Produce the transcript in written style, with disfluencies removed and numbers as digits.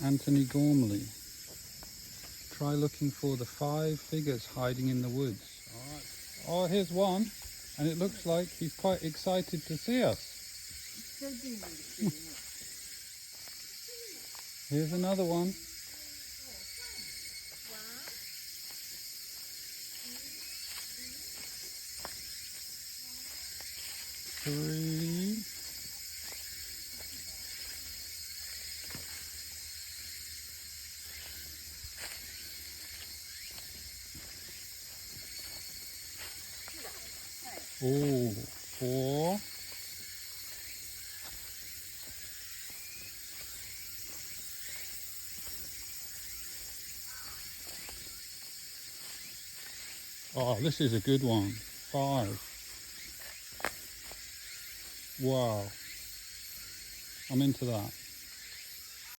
Anthony Gormley. Try looking for the 5 figures hiding in the woods. Oh, here's one, and it looks like he's quite excited to see us. Here's another one. Three. Oh, 4. Oh, this is a good one. 5. Wow. I'm into that.